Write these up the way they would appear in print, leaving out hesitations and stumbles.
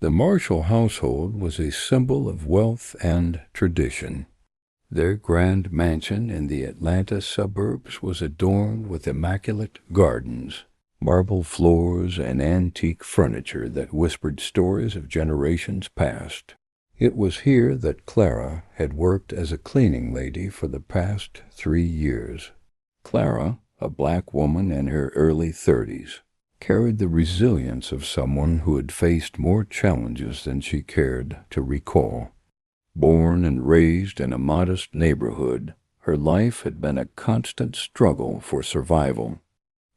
The Marshall household was a symbol of wealth and tradition. Their grand mansion in the Atlanta suburbs was adorned with immaculate gardens, marble floors, and antique furniture that whispered stories of generations past. It was here that Clara had worked as a cleaning lady for the past 3 years. Clara, a black woman in her early 30s, carried the resilience of someone who had faced more challenges than she cared to recall. Born and raised in a modest neighborhood, her life had been a constant struggle for survival.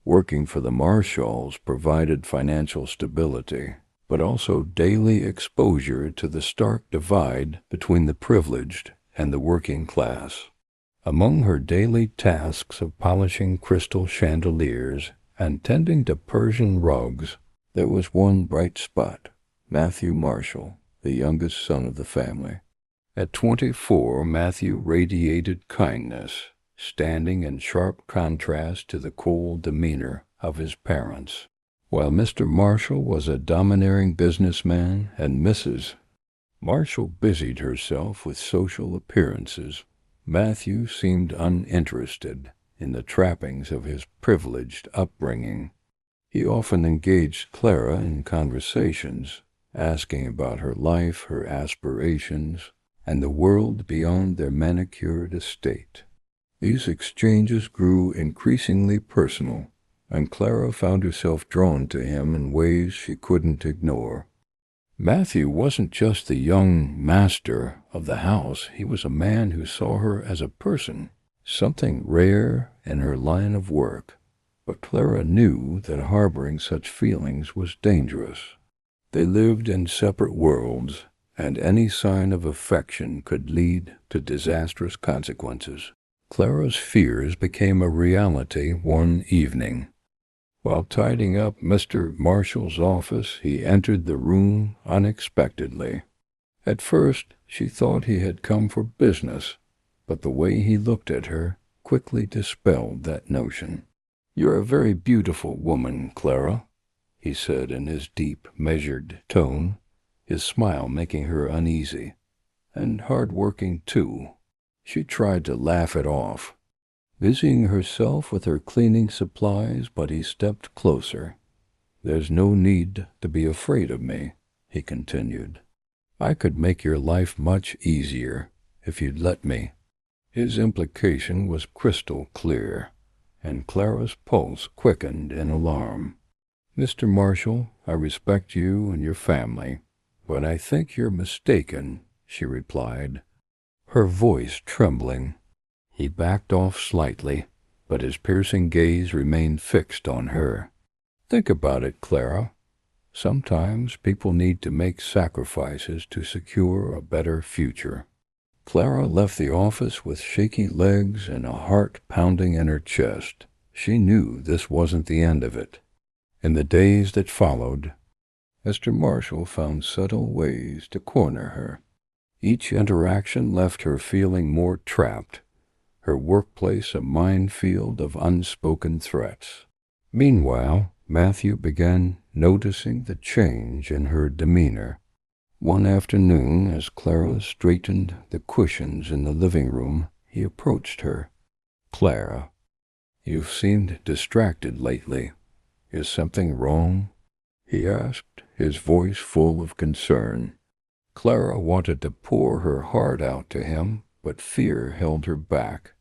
Working for the Marshalls provided financial stability, but also daily exposure to the stark divide between the privileged and the working class. Among her daily tasks of polishing crystal chandeliers and tending to Persian rugs, there was one bright spot: Matthew Marshall, the youngest son of the family. At 24, Matthew radiated kindness, standing in sharp contrast to the cold demeanor of his parents. While Mr. Marshall was a domineering businessman and Mrs. Marshall busied herself with social appearances, Matthew seemed uninterested in the trappings of his privileged upbringing. He often engaged Clara in conversations, asking about her life, her aspirations, and the world beyond their manicured estate. These exchanges grew increasingly personal, and Clara found herself drawn to him in ways she couldn't ignore. Matthew wasn't just the young master of the house. He was a man who saw her as a person, something rare in her line of work. But Clara knew that harboring such feelings was dangerous. They lived in separate worlds, and any sign of affection could lead to disastrous consequences. Clara's fears became a reality one evening. While tidying up Mr. Marshall's office, he entered the room unexpectedly. At first, she thought he had come for business, but the way he looked at her quickly dispelled that notion. "You're a very beautiful woman, Clara," he said in his deep, measured tone, his smile making her uneasy. "And hard-working, too." She tried to laugh it off, busying herself with her cleaning supplies, but he stepped closer. "There's no need to be afraid of me," he continued. "I could make your life much easier if you'd let me." His implication was crystal clear, and Clara's pulse quickened in alarm. "Mr. Marshall, I respect you and your family, but I think you're mistaken," she replied, her voice trembling. He backed off slightly, but his piercing gaze remained fixed on her. "Think about it, Clara. Sometimes people need to make sacrifices to secure a better future." Clara left the office with shaky legs and a heart pounding in her chest. She knew this wasn't the end of it. In the days that followed, Mr. Marshall found subtle ways to corner her. Each interaction left her feeling more trapped, her workplace a minefield of unspoken threats. Meanwhile, Matthew began noticing the change in her demeanor. One afternoon, as Clara straightened the cushions in the living room, he approached her. "Clara, you've seemed distracted lately. Is something wrong?" he asked, his voice full of concern. Clara wanted to pour her heart out to him, but fear held her back.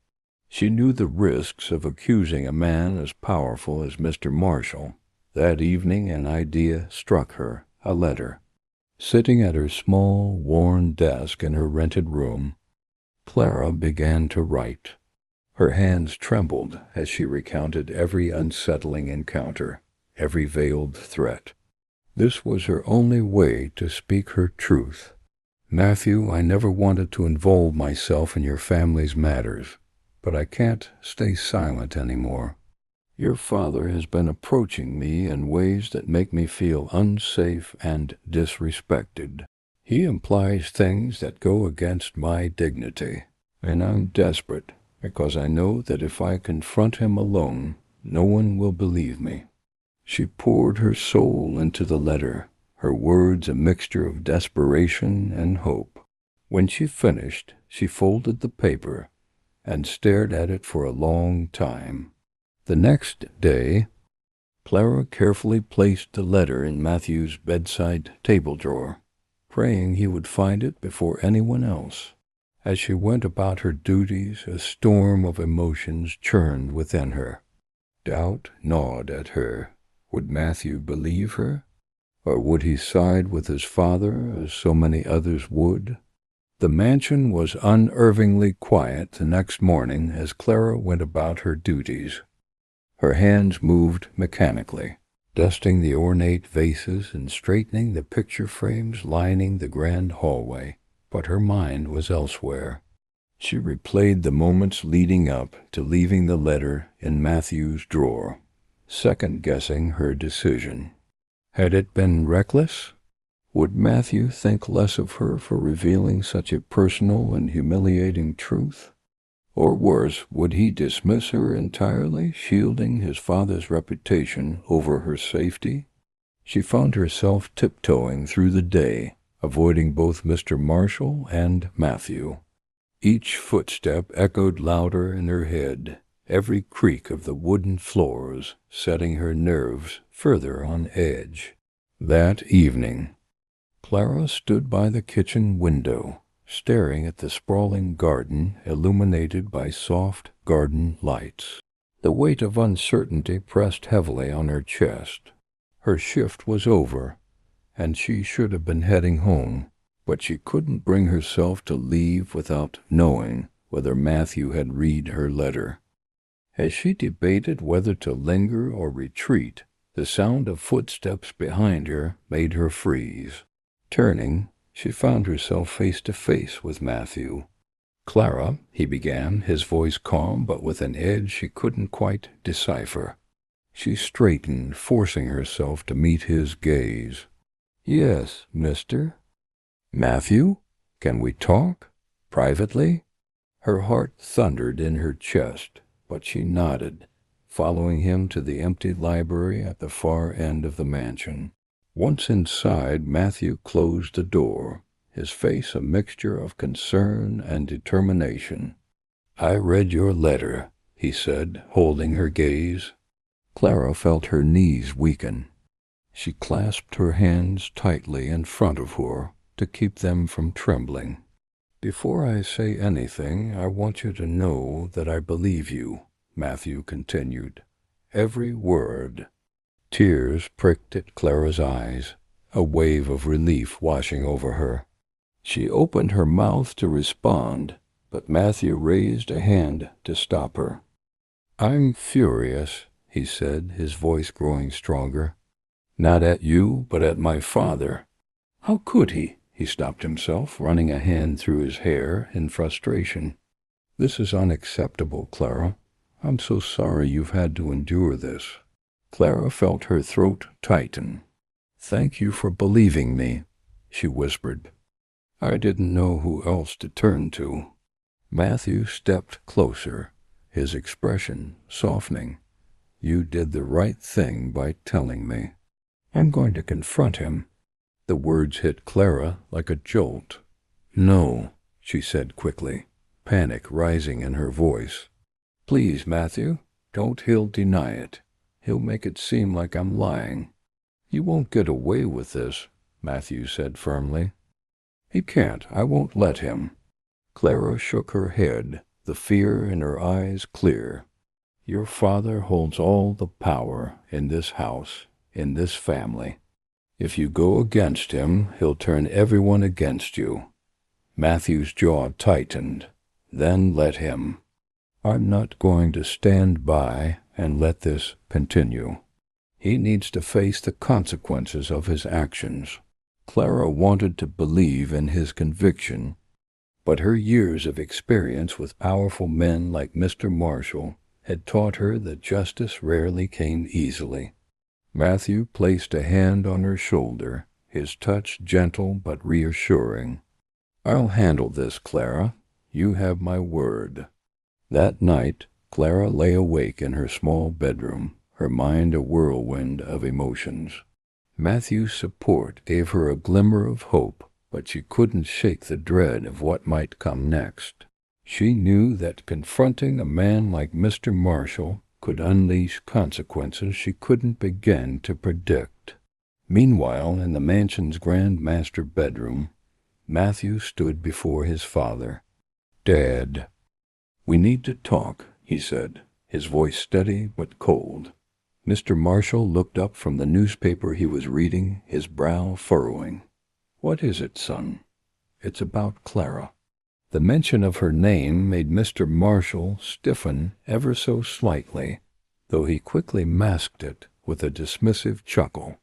She knew the risks of accusing a man as powerful as Mr. Marshall. That evening an idea struck her, a letter. Sitting at her small, worn desk in her rented room, Clara began to write. Her hands trembled as she recounted every unsettling encounter, every veiled threat. This was her only way to speak her truth. "Matthew, I never wanted to involve myself in your family's matters, but I can't stay silent anymore. Your father has been approaching me in ways that make me feel unsafe and disrespected. He implies things that go against my dignity, and I'm desperate because I know that if I confront him alone, no one will believe me." She poured her soul into the letter, her words a mixture of desperation and hope. When she finished, she folded the paper and stared at it for a long time. The next day, Clara carefully placed the letter in Matthew's bedside table drawer, praying he would find it before anyone else. As she went about her duties, a storm of emotions churned within her. Doubt gnawed at her. Would Matthew believe her? Or would he side with his father, as so many others would? The mansion was unervingly quiet the next morning as Clara went about her duties. Her hands moved mechanically, dusting the ornate vases and straightening the picture frames lining the grand hallway, but her mind was elsewhere. She replayed the moments leading up to leaving the letter in Matthew's drawer, second-guessing her decision. Had it been reckless? Would Matthew think less of her for revealing such a personal and humiliating truth? Or worse, would he dismiss her entirely, shielding his father's reputation over her safety? She found herself tiptoeing through the day, avoiding both Mr. Marshall and Matthew. Each footstep echoed louder in her head, every creak of the wooden floors setting her nerves further on edge. That evening, Clara stood by the kitchen window, staring at the sprawling garden illuminated by soft garden lights. The weight of uncertainty pressed heavily on her chest. Her shift was over, and she should have been heading home, but she couldn't bring herself to leave without knowing whether Matthew had read her letter. As she debated whether to linger or retreat, the sound of footsteps behind her made her freeze. Turning, she found herself face to face with Matthew. "Clara," he began, his voice calm but with an edge she couldn't quite decipher. She straightened, forcing herself to meet his gaze. "Yes, mister." "Matthew, can we talk? Privately?" Her heart thundered in her chest, but she nodded, following him to the empty library at the far end of the mansion. Once inside, Matthew closed the door, his face a mixture of concern and determination. "I read your letter," he said, holding her gaze. Clara felt her knees weaken. She clasped her hands tightly in front of her to keep them from trembling. "Before I say anything, I want you to know that I believe you," Matthew continued. "Every word." Tears pricked at Clara's eyes, a wave of relief washing over her. She opened her mouth to respond, but Matthew raised a hand to stop her. "I'm furious," he said, his voice growing stronger. "Not at you, but at my father." "How could he?" He stopped himself, running a hand through his hair in frustration. "This is unacceptable, Clara. I'm so sorry you've had to endure this." Clara felt her throat tighten. "Thank you for believing me," she whispered. "I didn't know who else to turn to." Matthew stepped closer, his expression softening. "You did the right thing by telling me. I'm going to confront him." The words hit Clara like a jolt. "No," she said quickly, panic rising in her voice. "Please, Matthew, don't. He'll deny it. He'll make it seem like I'm lying." "You won't get away with this," Matthew said firmly. "He can't. I won't let him." Clara shook her head, the fear in her eyes clear. "Your father holds all the power in this house, in this family. If you go against him, he'll turn everyone against you." Matthew's jaw tightened. "Then let him. I'm not going to stand by and let this continue. He needs to face the consequences of his actions." Clara wanted to believe in his conviction, but her years of experience with powerful men like Mr. Marshall had taught her that justice rarely came easily. Matthew placed a hand on her shoulder, his touch gentle but reassuring. "I'll handle this, Clara. You have my word." That night, Clara lay awake in her small bedroom, her mind a whirlwind of emotions. Matthew's support gave her a glimmer of hope, but she couldn't shake the dread of what might come next. She knew that confronting a man like Mr. Marshall could unleash consequences she couldn't begin to predict. Meanwhile, in the mansion's grand master bedroom, Matthew stood before his father. "Dad, we need to talk," he said, his voice steady but cold. Mr. Marshall looked up from the newspaper he was reading, his brow furrowing. "What is it, son?" "It's about Clara." The mention of her name made Mr. Marshall stiffen ever so slightly, though he quickly masked it with a dismissive chuckle.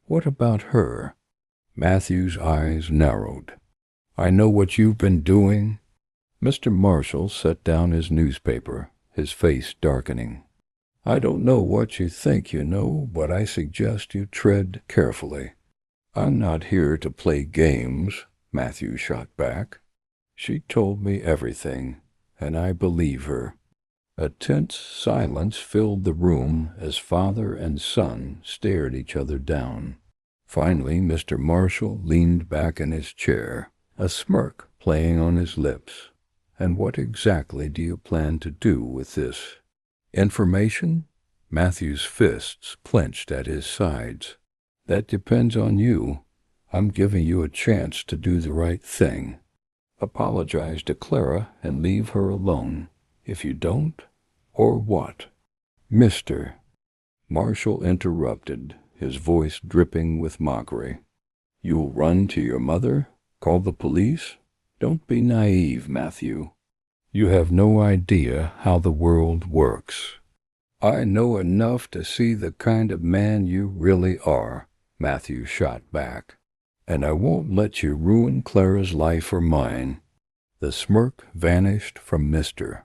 "What about her?" Matthew's eyes narrowed. "I know what you've been doing." Mr. Marshall set down his newspaper, his face darkening. "I don't know what you think you know, but I suggest you tread carefully." "I'm not here to play games," Matthew shot back. "She told me everything, and I believe her." A tense silence filled the room as father and son stared each other down. Finally, Mr. Marshall leaned back in his chair, a smirk playing on his lips. "And what exactly do you plan to do with this information?" Matthew's fists clenched at his sides. "That depends on you. I'm giving you a chance to do the right thing. Apologize to Clara and leave her alone. If you don't, or what?" "Mr." Marshall interrupted, his voice dripping with mockery. "You'll run to your mother? Call the police? Don't be naive, Matthew. You have no idea how the world works." "I know enough to see the kind of man you really are," Matthew shot back. "And I won't let you ruin Clara's life or mine." The smirk vanished from Mr.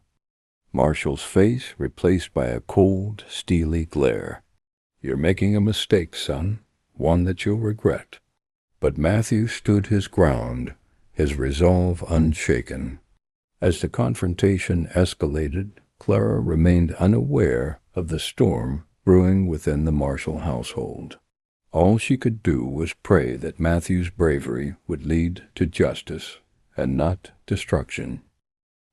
Marshall's face, replaced by a cold, steely glare. "You're making a mistake, son, one that you'll regret." But Matthew stood his ground, his resolve unshaken. As the confrontation escalated, Clara remained unaware of the storm brewing within the Marshall household. All she could do was pray that Matthew's bravery would lead to justice and not destruction.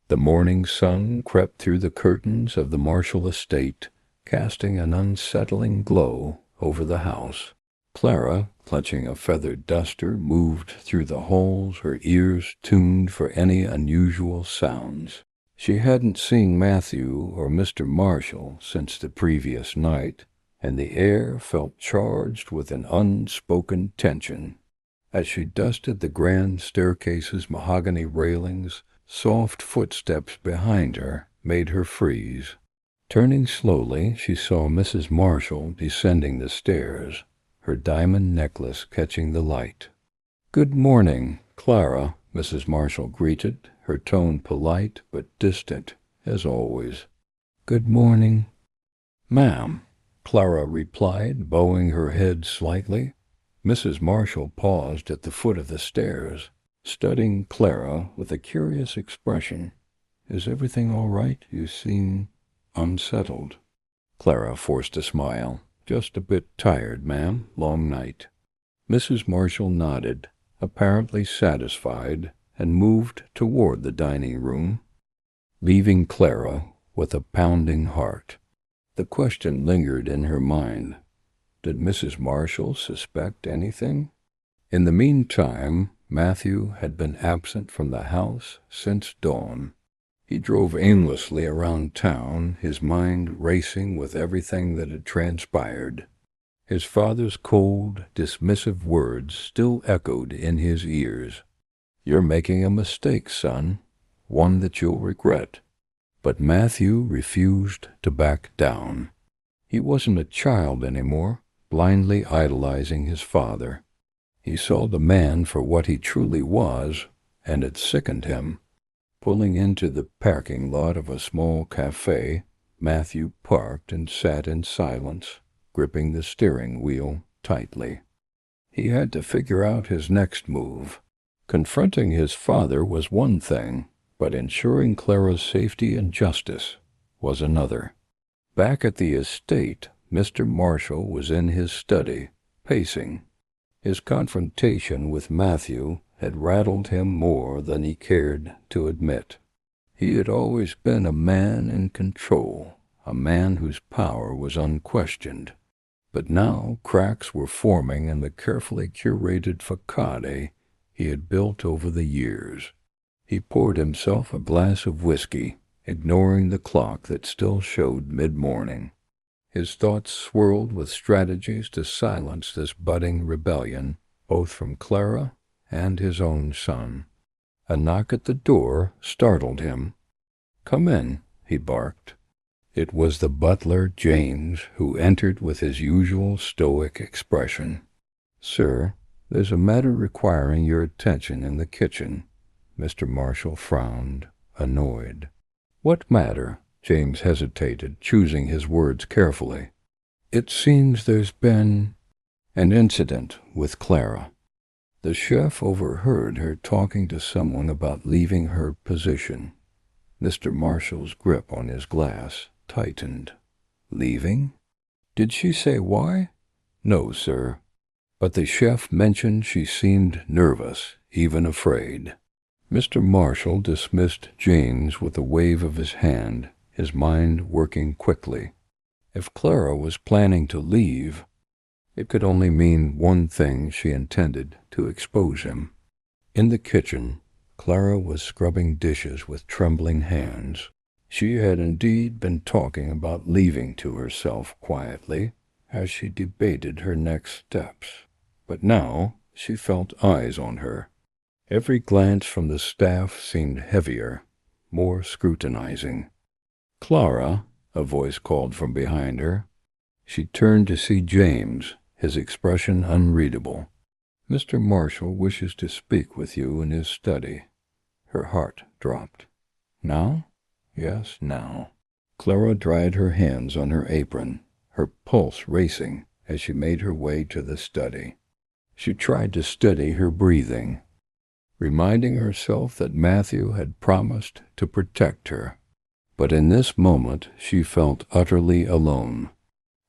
The morning sun crept through the curtains of the Marshall estate, casting an unsettling glow over the house. Clara, clutching a feathered duster, moved through the halls, her ears tuned for any unusual sounds. She hadn't seen Matthew or Mr. Marshall since the previous night, and the air felt charged with an unspoken tension. As she dusted the grand staircase's mahogany railings, soft footsteps behind her made her freeze. Turning slowly, she saw Mrs. Marshall descending the stairs, her diamond necklace catching the light. "Good morning, Clara," Mrs. Marshall greeted, her tone polite but distant, as always. "Good morning, ma'am," Clara replied, bowing her head slightly. Mrs. Marshall paused at the foot of the stairs, studying Clara with a curious expression. "Is everything all right? You seem unsettled." Clara forced a smile. "Just a bit tired, ma'am. Long night." Mrs. Marshall nodded, apparently satisfied, and moved toward the dining room, leaving Clara with a pounding heart. The question lingered in her mind. Did Mrs. Marshall suspect anything? In the meantime, Matthew had been absent from the house since dawn. He drove aimlessly around town, his mind racing with everything that had transpired. His father's cold, dismissive words still echoed in his ears. "You're making a mistake, son, one that you'll regret." But Matthew refused to back down. He wasn't a child anymore, blindly idolizing his father. He saw the man for what he truly was, and it sickened him. Pulling into the parking lot of a small cafe, Matthew parked and sat in silence, gripping the steering wheel tightly. He had to figure out his next move. Confronting his father was one thing, but ensuring Clara's safety and justice was another. Back at the estate, Mr. Marshall was in his study, pacing. His confrontation with Matthew had rattled him more than he cared to admit. He had always been a man in control, a man whose power was unquestioned. But now cracks were forming in the carefully curated facade he had built over the years. He poured himself a glass of whiskey, ignoring the clock that still showed mid-morning. His thoughts swirled with strategies to silence this budding rebellion, both from Clara and his own son. A knock at the door startled him. "Come in," he barked. It was the butler, James, who entered with his usual stoic expression. "Sir, there's a matter requiring your attention in the kitchen." Mr. Marshall frowned, annoyed. "What matter?" James hesitated, choosing his words carefully. "It seems there's been an incident with Clara. The chef overheard her talking to someone about leaving her position." Mr. Marshall's grip on his glass tightened. "Leaving? Did she say why?" "No, sir. But the chef mentioned she seemed nervous, even afraid." Mr. Marshall dismissed James with a wave of his hand, his mind working quickly. If Clara was planning to leave, it could only mean one thing: she intended to expose him. In the kitchen, Clara was scrubbing dishes with trembling hands. She had indeed been talking about leaving to herself quietly as she debated her next steps. But now she felt eyes on her. Every glance from the staff seemed heavier, more scrutinizing. "Clara," a voice called from behind her. She turned to see James, his expression unreadable. "Mr. Marshall wishes to speak with you in his study." Her heart dropped. "Now?" "Yes, now." Clara dried her hands on her apron, her pulse racing as she made her way to the study. She tried to steady her breathing, reminding herself that Matthew had promised to protect her. But in this moment she felt utterly alone.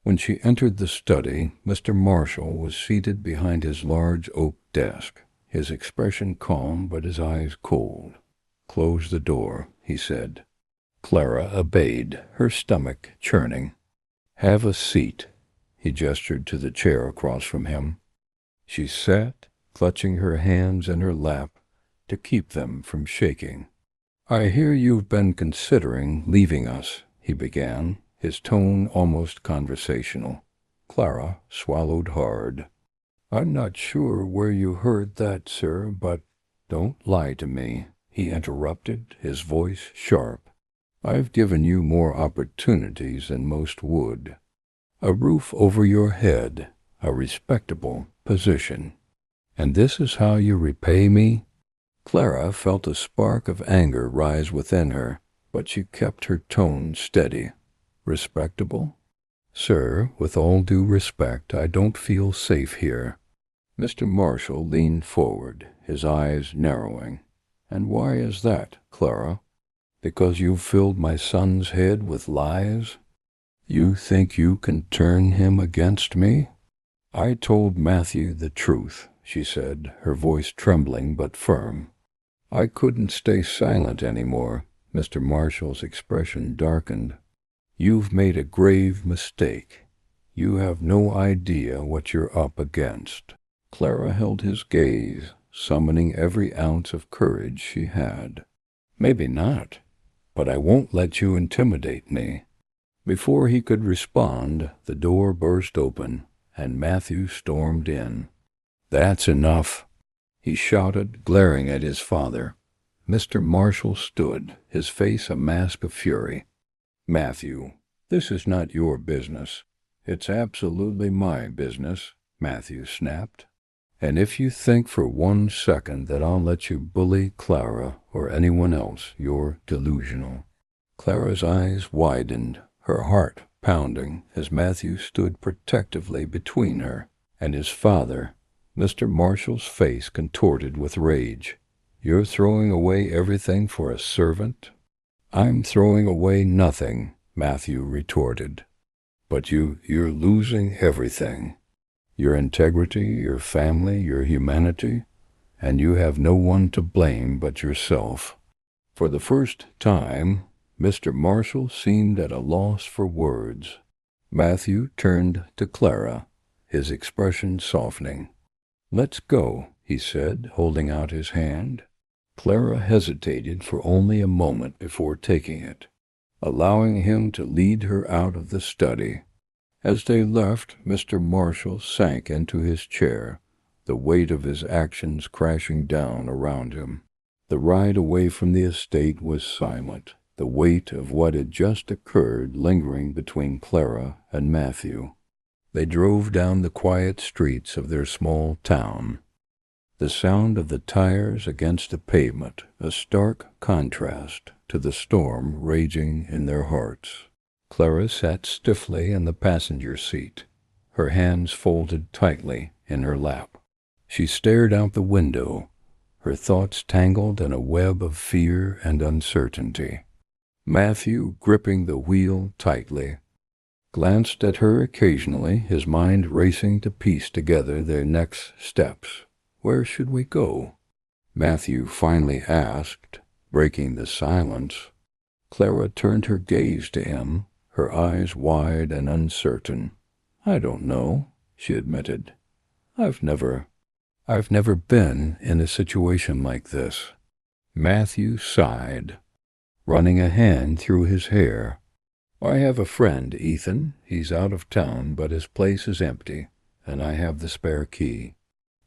When she entered the study, Mr. Marshall was seated behind his large oak desk, his expression calm but his eyes cold. "Close the door," he said. Clara obeyed, her stomach churning. "Have a seat." He gestured to the chair across from him. She sat, clutching her hands in her lap to keep them from shaking. "I hear you've been considering leaving us," he began, his tone almost conversational. Clara swallowed hard. "I'm not sure where you heard that, sir, but—" "Don't lie to me," he interrupted, his voice sharp. "I've given you more opportunities than most would. A roof over your head, a respectable position. And this is how you repay me?" Clara felt a spark of anger rise within her, but she kept her tone steady. "Respectable? Sir, with all due respect, I don't feel safe here." Mr. Marshall leaned forward, his eyes narrowing. "And why is that, Clara? Because you've filled my son's head with lies? You think you can turn him against me?" "I told Matthew the truth," she said, her voice trembling but firm. "I couldn't stay silent anymore." Mr. Marshall's expression darkened. "You've made a grave mistake. You have no idea what you're up against." Clara held his gaze, summoning every ounce of courage she had. "Maybe not, but I won't let you intimidate me." Before he could respond, the door burst open, and Matthew stormed in. "That's enough," he shouted, glaring at his father. Mr. Marshall stood, his face a mask of fury. "Matthew, this is not your business." "It's absolutely my business," Matthew snapped. "And if you think for 1 second that I'll let you bully Clara or anyone else, you're delusional." Clara's eyes widened, her heart pounding, as Matthew stood protectively between her and his father. Mr. Marshall's face contorted with rage. "You're throwing away everything for a servant?" "I'm throwing away nothing," Matthew retorted. "But you're losing everything." your integrity, your family, your humanity, and you have no one to blame but yourself." For the first time, Mr. Marshall seemed at a loss for words. Matthew turned to Clara, his expression softening. "Let's go," he said, holding out his hand. Clara hesitated for only a moment before taking it, allowing him to lead her out of the study. As they left, Mr. Marshall sank into his chair, the weight of his actions crashing down around him. The ride away from the estate was silent, the weight of what had just occurred lingering between Clara and Matthew. They drove down the quiet streets of their small town. The sound of the tires against the pavement, a stark contrast to the storm raging in their hearts. Clara sat stiffly in the passenger seat, her hands folded tightly in her lap. She stared out the window, her thoughts tangled in a web of fear and uncertainty. Matthew, gripping the wheel tightly, glanced at her occasionally, his mind racing to piece together their next steps. "Where should we go?" Matthew finally asked, breaking the silence. Clara turned her gaze to him, her eyes wide and uncertain. "I don't know," she admitted. I've never been in a situation like this." Matthew sighed, running a hand through his hair. "I have a friend, Ethan. He's out of town, but his place is empty, and I have the spare key.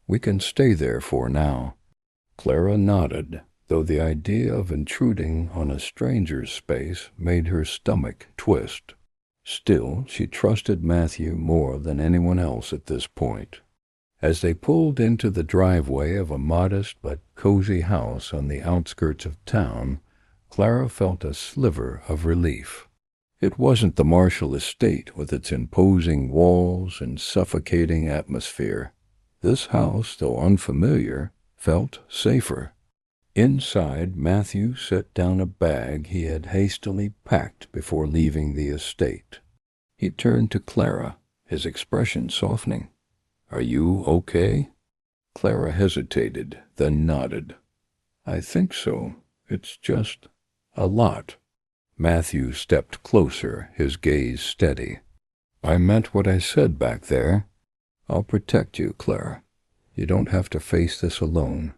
We can stay there for now." Clara nodded, though the idea of intruding on a stranger's space made her stomach twist. Still, she trusted Matthew more than anyone else at this point. As they pulled into the driveway of a modest but cozy house on the outskirts of town, Clara felt a sliver of relief. It wasn't the Marshall estate with its imposing walls and suffocating atmosphere. This house, though unfamiliar, felt safer. Inside, Matthew set down a bag he had hastily packed before leaving the estate. He turned to Clara, his expression softening. "Are you okay?" Clara hesitated, then nodded. "I think so. It's just a lot." Matthew stepped closer, his gaze steady. "I meant what I said back there. I'll protect you, Clara. You don't have to face this alone."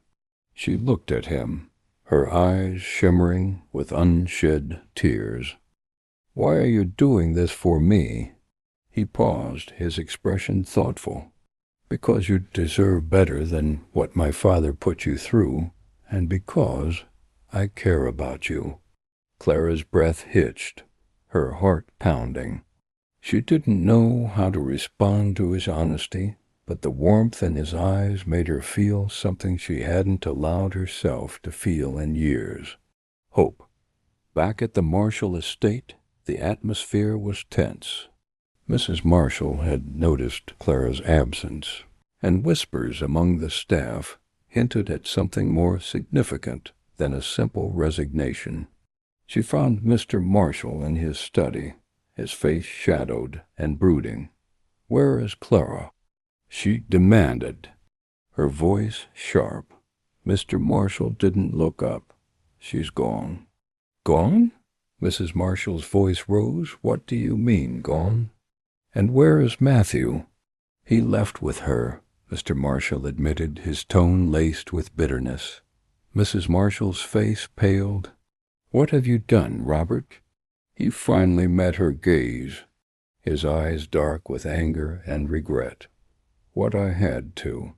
She looked at him, her eyes shimmering with unshed tears. "Why are you doing this for me?" He paused, his expression thoughtful. "Because you deserve better than what my father put you through, and because I care about you." Clara's breath hitched, her heart pounding. She didn't know how to respond to his honesty, but the warmth in his eyes made her feel something she hadn't allowed herself to feel in years. Hope. Back at the Marshall estate, the atmosphere was tense. Mrs. Marshall had noticed Clara's absence, and whispers among the staff hinted at something more significant than a simple resignation. She found Mr. Marshall in his study, his face shadowed and brooding. "Where is Clara?" she demanded, her voice sharp. Mr. Marshall didn't look up. "She's gone." "Gone?" Mrs. Marshall's voice rose. "What do you mean, gone? And where is Matthew?" "He left with her," Mr. Marshall admitted, his tone laced with bitterness. Mrs. Marshall's face paled. "What have you done, Robert?" He finally met her gaze, his eyes dark with anger and regret. "What I had to.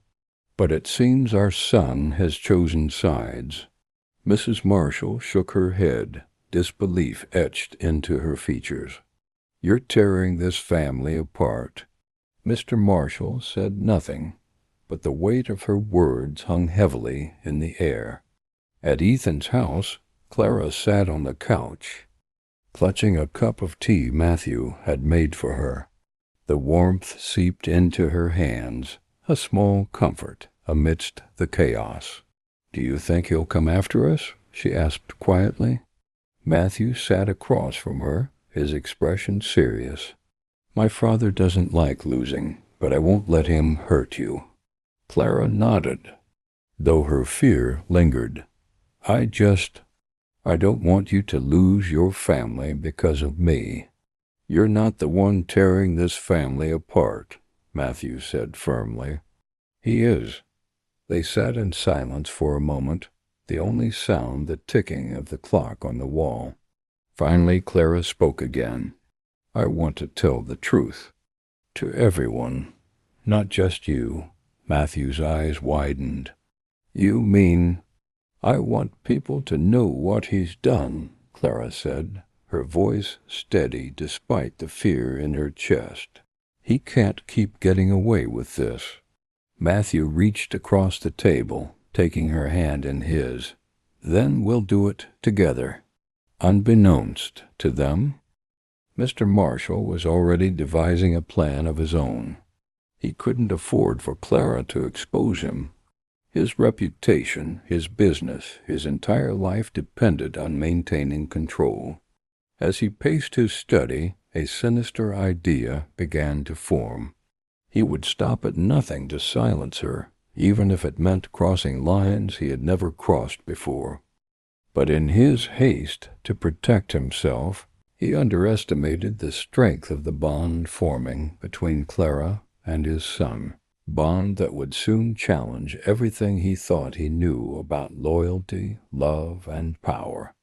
But it seems our son has chosen sides." Mrs. Marshall shook her head, disbelief etched into her features. "You're tearing this family apart." Mr. Marshall said nothing, but the weight of her words hung heavily in the air. At Ethan's house, Clara sat on the couch, clutching a cup of tea Matthew had made for her. The warmth seeped into her hands, a small comfort amidst the chaos. "Do you think he'll come after us?" she asked quietly. Matthew sat across from her, his expression serious. "My father doesn't like losing," but I won't let him hurt you." Clara nodded, though her fear lingered. I don't want you to lose your family because of me." "You're not the one tearing this family apart," Matthew said firmly. "He is." They sat in silence for a moment, the only sound the ticking of the clock on the wall. Finally Clara spoke again. "I want to tell the truth. To everyone. Not just you." Matthew's eyes widened. "You mean—" "I want people to know what he's done," Clara said, her voice steady despite the fear in her chest. "He can't keep getting away with this." Matthew reached across the table, taking her hand in his. "Then we'll do it together." Unbeknownst to them, Mr. Marshall was already devising a plan of his own. He couldn't afford for Clara to expose him. His reputation, his business, his entire life depended on maintaining control. As he paced his study, a sinister idea began to form. He would stop at nothing to silence her, even if it meant crossing lines he had never crossed before. But in his haste to protect himself, he underestimated the strength of the bond forming between Clara and his son, bond that would soon challenge everything he thought he knew about loyalty, love, and power.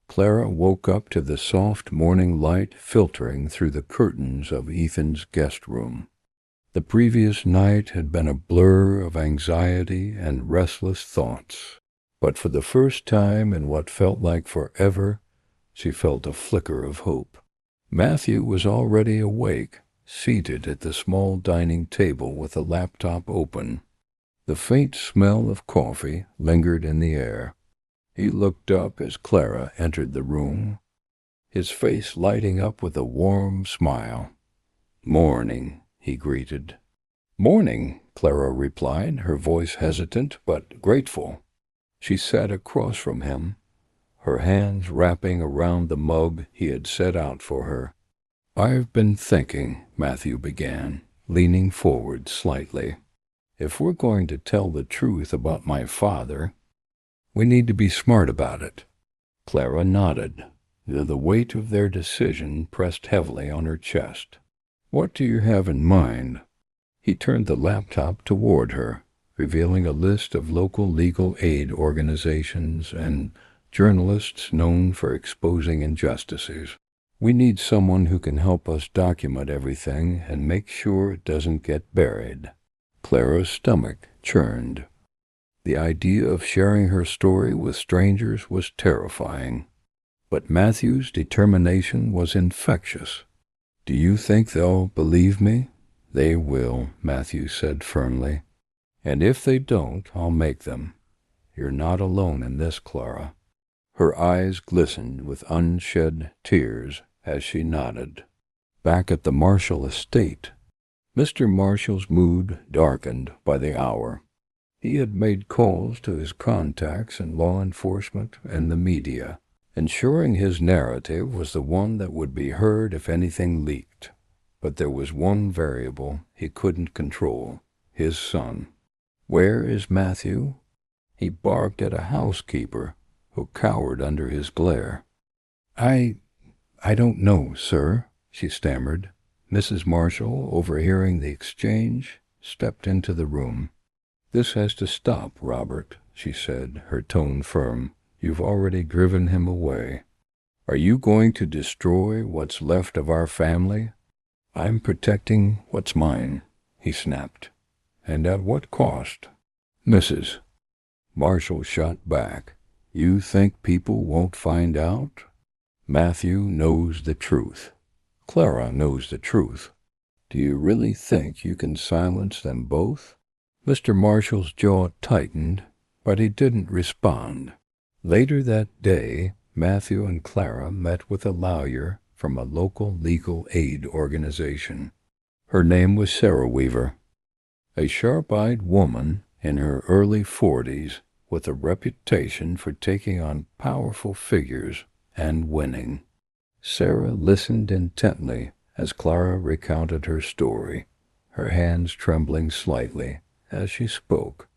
Clara woke up to the soft morning light filtering through the curtains of Ethan's guest room. The previous night had been a blur of anxiety and restless thoughts, but for the first time in what felt like forever, she felt a flicker of hope. Matthew was already awake, seated at the small dining table with a laptop open. The faint smell of coffee lingered in the air. He looked up as Clara entered the room, his face lighting up with a warm smile. "Morning," he greeted. "Morning," Clara replied, her voice hesitant but grateful. She sat across from him, her hands wrapping around the mug he had set out for her. "I've been thinking," Matthew began, leaning forward slightly. "If we're going to tell the truth about my father, we need to be smart about it." Clara nodded. The weight of their decision pressed heavily on her chest. "What do you have in mind?" He turned the laptop toward her, revealing a list of local legal aid organizations and journalists known for exposing injustices. "We need someone who can help us document everything and make sure it doesn't get buried." Clara's stomach churned. The idea of sharing her story with strangers was terrifying. But Matthew's determination was infectious. "Do you think they'll believe me?" "They will," Matthew said firmly. "And if they don't, I'll make them. You're not alone in this, Clara." Her eyes glistened with unshed tears as she nodded. Back at the Marshall estate, Mr. Marshall's mood darkened by the hour. He had made calls to his contacts in law enforcement and the media, ensuring his narrative was the one that would be heard if anything leaked. But there was one variable he couldn't control: his son. "Where is Matthew?" He barked at a housekeeper who cowered under his glare. I don't know, sir," she stammered. Mrs. Marshall, overhearing the exchange, stepped into the room. "This has to stop, Robert," she said, her tone firm. "You've already driven him away. Are you going to destroy what's left of our family?" "I'm protecting what's mine," he snapped. "And at what cost?" "Mrs." Marshall shot back. "You think people won't find out?" "Matthew knows the truth. Clara knows the truth. Do you really think you can silence them both?" Mr. Marshall's jaw tightened, but he didn't respond. Later that day, Matthew and Clara met with a lawyer from a local legal aid organization. Her name was Sarah Weaver, a sharp-eyed woman in her early 40s with a reputation for taking on powerful figures and winning. Sarah listened intently as Clara recounted her story, her hands trembling slightly as she spoke.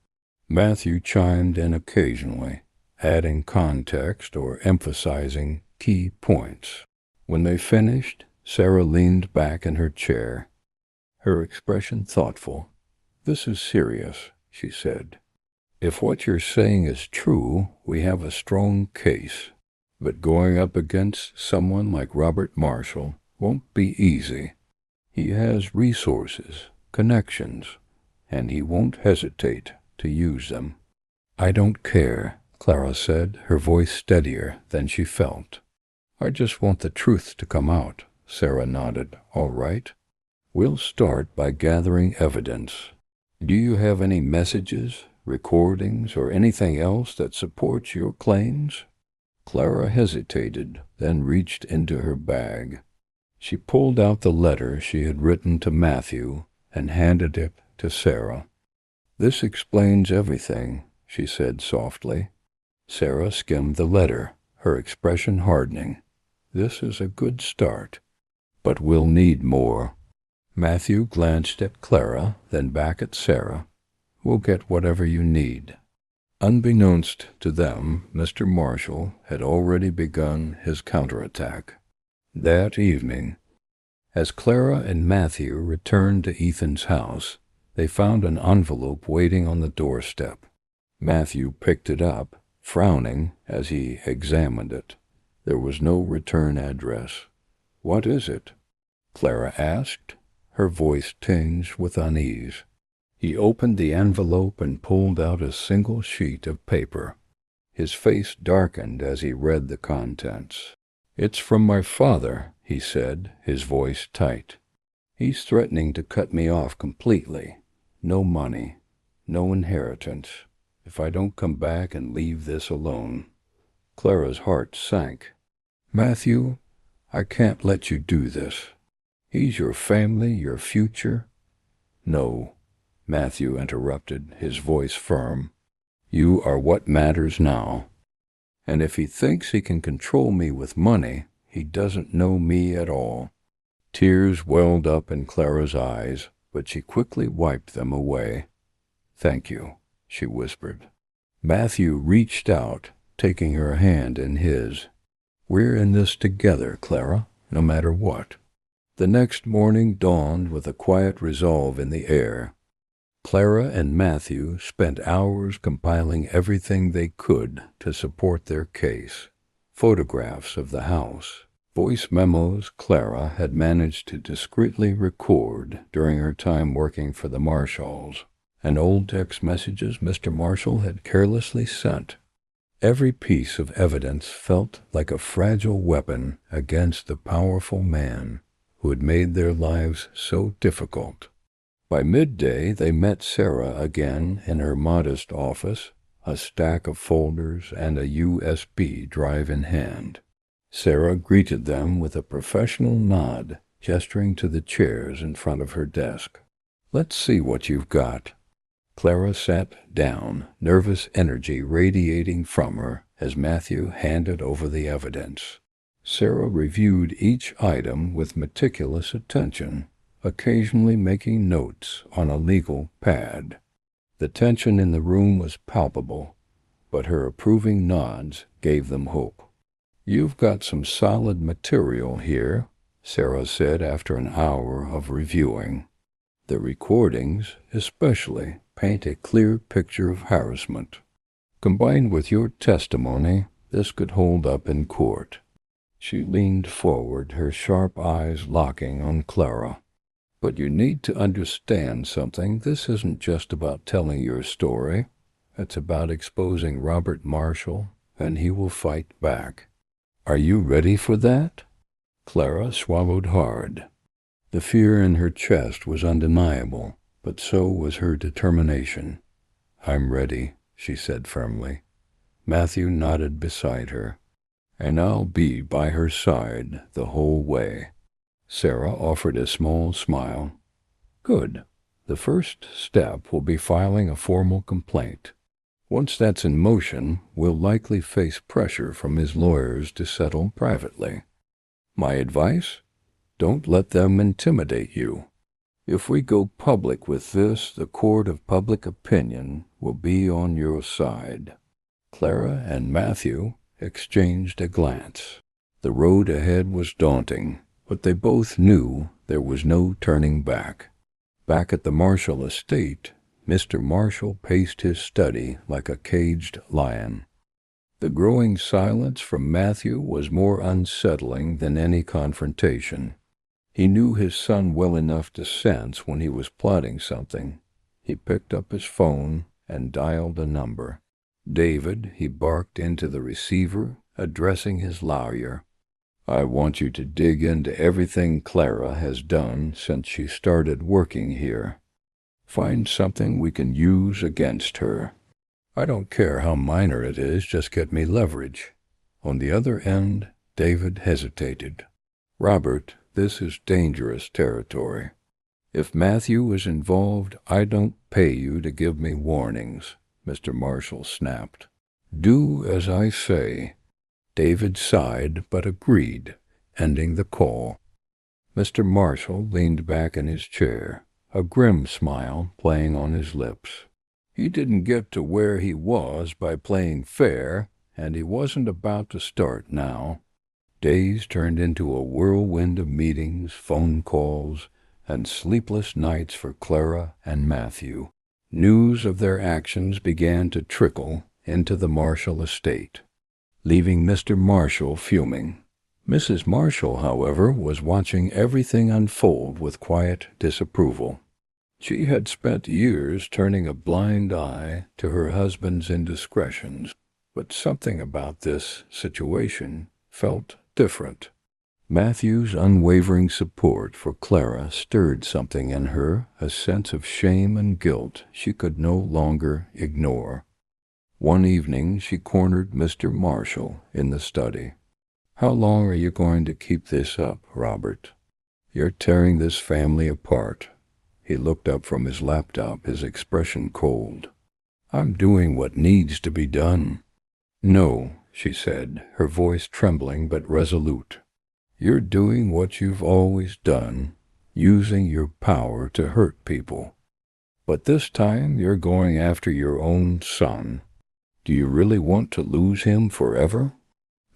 Matthew chimed in occasionally, adding context or emphasizing key points. When they finished, Sarah leaned back in her chair, her expression thoughtful. "This is serious," she said. "If what you're saying is true, we have a strong case. But going up against someone like Robert Marshall won't be easy. He has resources, connections, and he won't hesitate to use them." "I don't care," Clara said, her voice steadier than she felt. "I just want the truth to come out." Sarah nodded. "All right. We'll start by gathering evidence. Do you have any messages, recordings, or anything else that supports your claims?" Clara hesitated, then reached into her bag. She pulled out the letter she had written to Matthew and handed it to Sarah. "This explains everything," she said softly. Sarah skimmed the letter, her expression hardening. "This is a good start, but we'll need more." Matthew glanced at Clara, then back at Sarah. "We'll get whatever you need." Unbeknownst to them, Mr. Marshall had already begun his counterattack. That evening, as Clara and Matthew returned to Ethan's house, they found an envelope waiting on the doorstep. Matthew picked it up, frowning as he examined it. There was no return address. "What is it?" Clara asked, her voice tinged with unease. He opened the envelope and pulled out a single sheet of paper. His face darkened as he read the contents. "It's from my father," he said, his voice tight. "He's threatening to cut me off completely. No money, no inheritance, if I don't come back and leave this alone." Clara's heart sank. "Matthew, I can't let you do this. He's your family, your future." "No," Matthew interrupted, his voice firm. "You are what matters now. And if he thinks he can control me with money, he doesn't know me at all." Tears welled up in Clara's eyes, but she quickly wiped them away. "Thank you," she whispered. Matthew reached out, taking her hand in his. "We're in this together, Clara, no matter what." The next morning dawned with a quiet resolve in the air. Clara and Matthew spent hours compiling everything they could to support their case. Photographs of the house, voice memos Clara had managed to discreetly record during her time working for the Marshalls, and old text messages Mr. Marshall had carelessly sent. Every piece of evidence felt like a fragile weapon against the powerful man who had made their lives so difficult. By midday, they met Sarah again in her modest office, a stack of folders and a USB drive in hand. Sarah greeted them with a professional nod, gesturing to the chairs in front of her desk. "Let's see what you've got." Clara sat down, nervous energy radiating from her as Matthew handed over the evidence. Sarah reviewed each item with meticulous attention, occasionally making notes on a legal pad. The tension in the room was palpable, but her approving nods gave them hope. "You've got some solid material here," Sarah said after an hour of reviewing. "The recordings, especially, paint a clear picture of harassment. Combined with your testimony, this could hold up in court." She leaned forward, her sharp eyes locking on Clara. "But you need to understand something. This isn't just about telling your story. It's about exposing Robert Marshall, and he will fight back. Are you ready for that?" Clara swallowed hard. The fear in her chest was undeniable, but so was her determination. "I'm ready," she said firmly. Matthew nodded beside her. "And I'll be by her side the whole way." Sarah offered a small smile. "Good. The first step will be filing a formal complaint. Once that's in motion, we'll likely face pressure from his lawyers to settle privately. My advice? Don't let them intimidate you. If we go public with this, the court of public opinion will be on your side." Clara and Matthew exchanged a glance. The road ahead was daunting, but they both knew there was no turning back. Back at the Marshall estate, Mr. Marshall paced his study like a caged lion. The growing silence from Matthew was more unsettling than any confrontation. He knew his son well enough to sense when he was plotting something. He picked up his phone and dialed a number. "David," he barked into the receiver, addressing his lawyer. "I want you to dig into everything Clara has done since she started working here. Find something we can use against her. I don't care how minor it is, just get me leverage." On the other end, David hesitated. "Robert, this is dangerous territory. If Matthew is involved, I don't pay you to give me warnings," Mr. Marshall snapped. "Do as I say." David sighed but agreed, ending the call. Mr. Marshall leaned back in his chair, a grim smile playing on his lips. He didn't get to where he was by playing fair, and he wasn't about to start now. Days turned into a whirlwind of meetings, phone calls, and sleepless nights for Clara and Matthew. News of their actions began to trickle into the Marshall estate, leaving Mr. Marshall fuming. Mrs. Marshall, however, was watching everything unfold with quiet disapproval. She had spent years turning a blind eye to her husband's indiscretions, but something about this situation felt different. Matthew's unwavering support for Clara stirred something in her, a sense of shame and guilt she could no longer ignore. One evening she cornered Mr. Marshall in the study. "How long are you going to keep this up, Robert? You're tearing this family apart." He looked up from his laptop, his expression cold. "I'm doing what needs to be done." "No," she said, her voice trembling but resolute. "You're doing what you've always done, using your power to hurt people. But this time you're going after your own son. Do you really want to lose him forever?"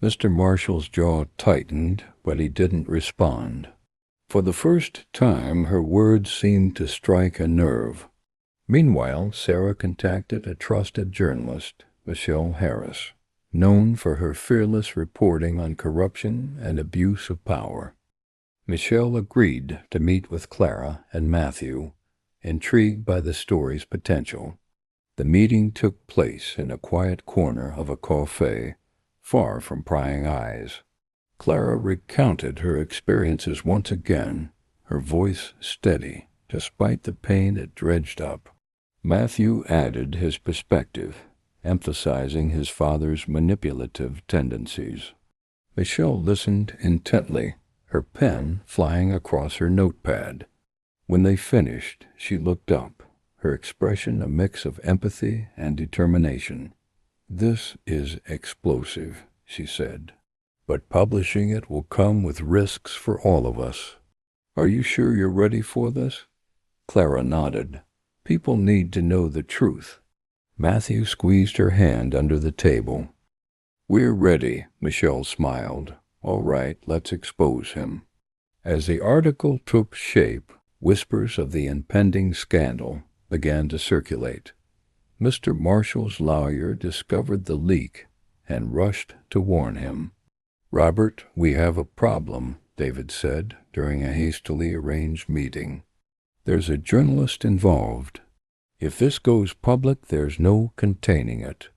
Mr. Marshall's jaw tightened, but he didn't respond. For the first time, her words seemed to strike a nerve. Meanwhile, Sarah contacted a trusted journalist, Michelle Harris, known for her fearless reporting on corruption and abuse of power. Michelle agreed to meet with Clara and Matthew, intrigued by the story's potential. The meeting took place in a quiet corner of a cafe, far from prying eyes. Clara recounted her experiences once again, her voice steady, despite the pain it dredged up. Matthew added his perspective, emphasizing his father's manipulative tendencies. Michelle listened intently, her pen flying across her notepad. When they finished, she looked up, her expression a mix of empathy and determination. "This is explosive," she said, "but publishing it will come with risks for all of us. Are you sure you're ready for this?" Clara nodded. "People need to know the truth." Matthew squeezed her hand under the table. "We're ready," Michelle smiled. "All right, let's expose him." As the article took shape, whispers of the impending scandal began to circulate. Mr. Marshall's lawyer discovered the leak and rushed to warn him. "Robert, we have a problem," David said during a hastily arranged meeting. "There's a journalist involved. If this goes public, there's no containing it."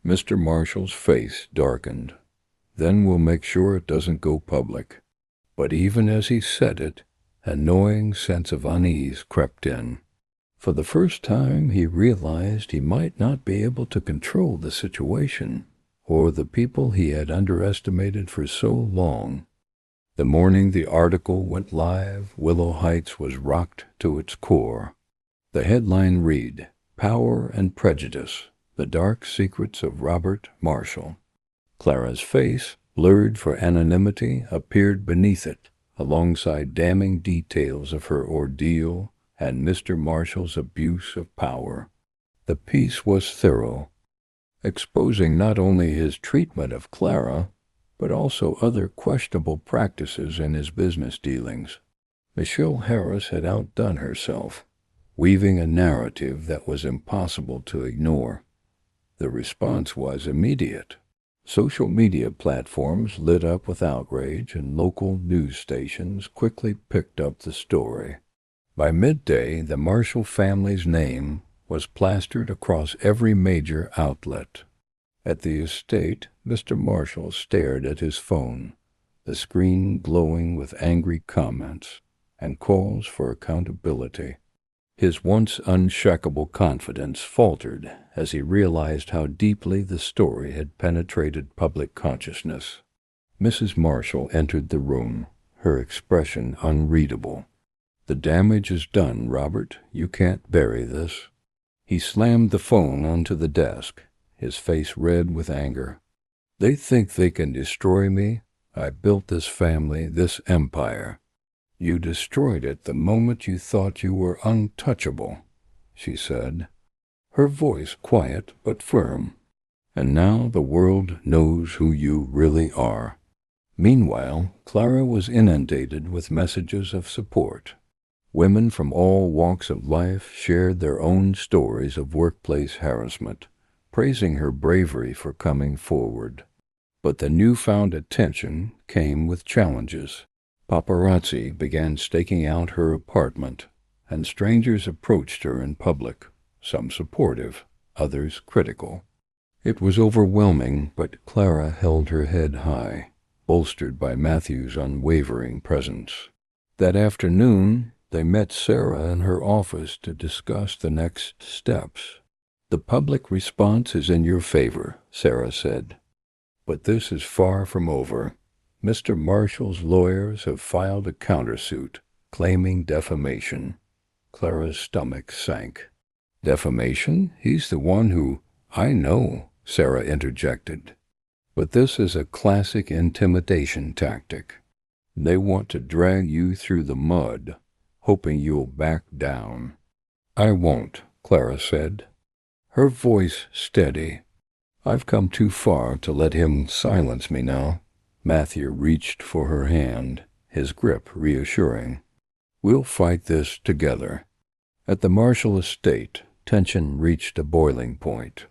Mr. Marshall's face darkened. "Then we'll make sure it doesn't go public." But even as he said it, a gnawing sense of unease crept in. For the first time, he realized he might not be able to control the situation, or the people he had underestimated for so long. The morning the article went live, Willow Heights was rocked to its core. The headline read, "Power and Prejudice, the Dark Secrets of Robert Marshall." Clara's face, blurred for anonymity, appeared beneath it, alongside damning details of her ordeal, and Mr. Marshall's abuse of power. The piece was thorough, exposing not only his treatment of Clara, but also other questionable practices in his business dealings. Michelle Harris had outdone herself, weaving a narrative that was impossible to ignore. The response was immediate. Social media platforms lit up with outrage, and local news stations quickly picked up the story. By midday, the Marshall family's name was plastered across every major outlet. At the estate, Mr. Marshall stared at his phone, the screen glowing with angry comments and calls for accountability. His once unshakable confidence faltered as he realized how deeply the story had penetrated public consciousness. Mrs. Marshall entered the room, her expression unreadable. "The damage is done, Robert. You can't bury this." He slammed the phone onto the desk, his face red with anger. "They think they can destroy me. I built this family, this empire. You destroyed it the moment you thought you were untouchable," she said, her voice quiet but firm. "And now the world knows who you really are." Meanwhile, Clara was inundated with messages of support. Women from all walks of life shared their own stories of workplace harassment, praising her bravery for coming forward. But the newfound attention came with challenges. Paparazzi began staking out her apartment, and strangers approached her in public, some supportive, others critical. It was overwhelming, but Clara held her head high, bolstered by Matthew's unwavering presence. That afternoon, they met Sarah in her office to discuss the next steps. "The public response is in your favor," Sarah said. "But this is far from over. Mr. Marshall's lawyers have filed a countersuit, claiming defamation." Clara's stomach sank. "Defamation? He's the one who—" "I know," Sarah interjected. "But this is a classic intimidation tactic. They want to drag you through the mud, hoping you'll back down." "I won't," Clara said, her voice steady. "I've come too far to let him silence me now." Matthew reached for her hand, his grip reassuring. "We'll fight this together." At the Marshall estate, tension reached a boiling point.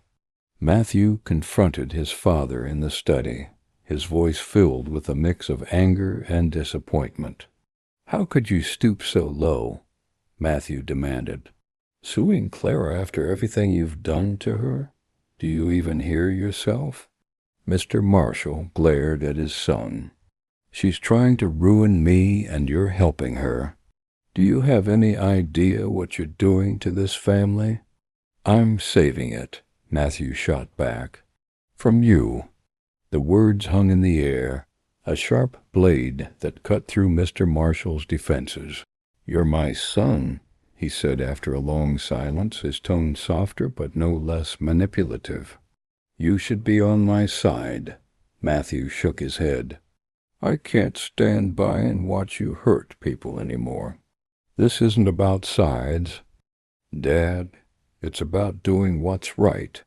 Matthew confronted his father in the study, his voice filled with a mix of anger and disappointment. "How could you stoop so low?" Matthew demanded. "Suing Clara after everything you've done to her? Do you even hear yourself?" Mr. Marshall glared at his son. "She's trying to ruin me, and you're helping her. Do you have any idea what you're doing to this family?" "I'm saving it," Matthew shot back. "From you." The words hung in the air, a sharp blade that cut through Mr. Marshall's defenses. "You're my son," he said after a long silence, his tone softer but no less manipulative. "You should be on my side." Matthew shook his head. "I can't stand by and watch you hurt people anymore. This isn't about sides, Dad. It's about doing what's right."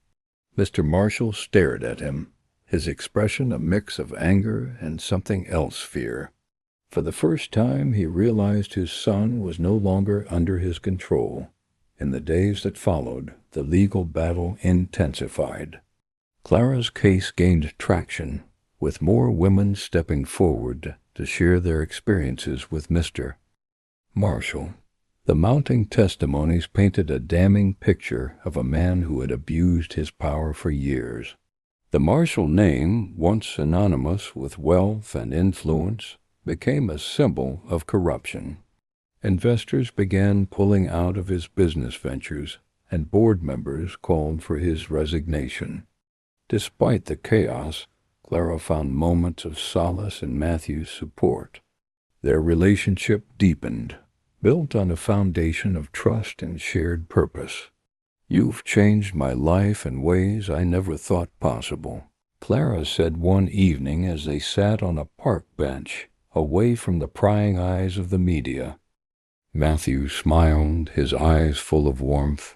Mr. Marshall stared at him, his expression a mix of anger and something else, fear. For the first time, he realized his son was no longer under his control. In the days that followed, the legal battle intensified. Clara's case gained traction, with more women stepping forward to share their experiences with Mr. Marshall. The mounting testimonies painted a damning picture of a man who had abused his power for years. The Marshall name, once synonymous with wealth and influence, became a symbol of corruption. Investors began pulling out of his business ventures, and board members called for his resignation. Despite the chaos, Clara found moments of solace in Matthew's support. Their relationship deepened, built on a foundation of trust and shared purpose. "You've changed my life in ways I never thought possible," Clara said one evening as they sat on a park bench, away from the prying eyes of the media. Matthew smiled, his eyes full of warmth.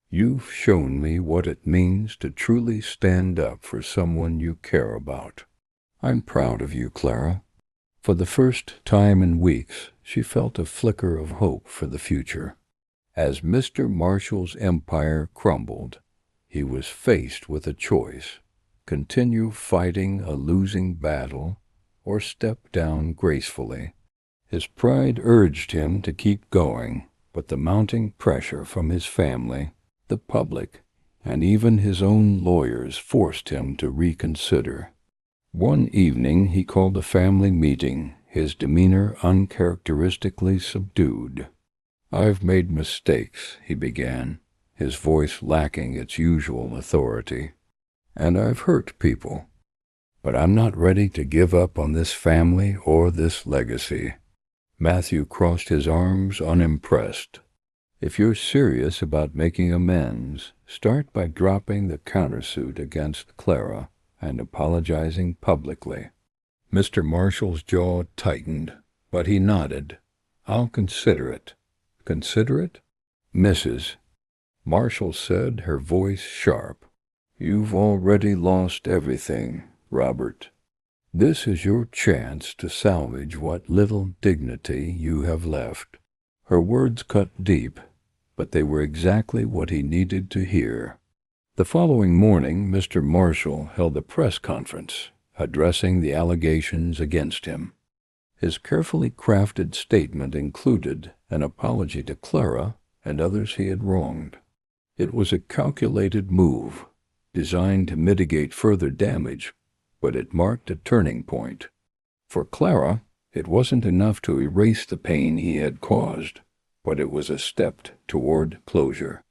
"You've shown me what it means to truly stand up for someone you care about. I'm proud of you, Clara." For the first time in weeks, she felt a flicker of hope for the future. As Mr. Marshall's empire crumbled, he was faced with a choice: continue fighting a losing battle or step down gracefully. His pride urged him to keep going, but the mounting pressure from his family, the public, and even his own lawyers forced him to reconsider. One evening he called a family meeting, his demeanor uncharacteristically subdued. "I've made mistakes," he began, his voice lacking its usual authority, "and I've hurt people. But I'm not ready to give up on this family or this legacy." Matthew crossed his arms unimpressed. "If you're serious about making amends, start by dropping the countersuit against Clara and apologizing publicly." Mr. Marshall's jaw tightened, but he nodded. "I'll consider it." "Consider it?" "Mrs." Marshall said, her voice sharp. "You've already lost everything, Robert. This is your chance to salvage what little dignity you have left." Her words cut deep, but they were exactly what he needed to hear. The following morning, Mr. Marshall held a press conference, addressing the allegations against him. His carefully crafted statement included an apology to Clara and others he had wronged. It was a calculated move, designed to mitigate further damage, but it marked a turning point. For Clara, it wasn't enough to erase the pain he had caused, but it was a step toward closure.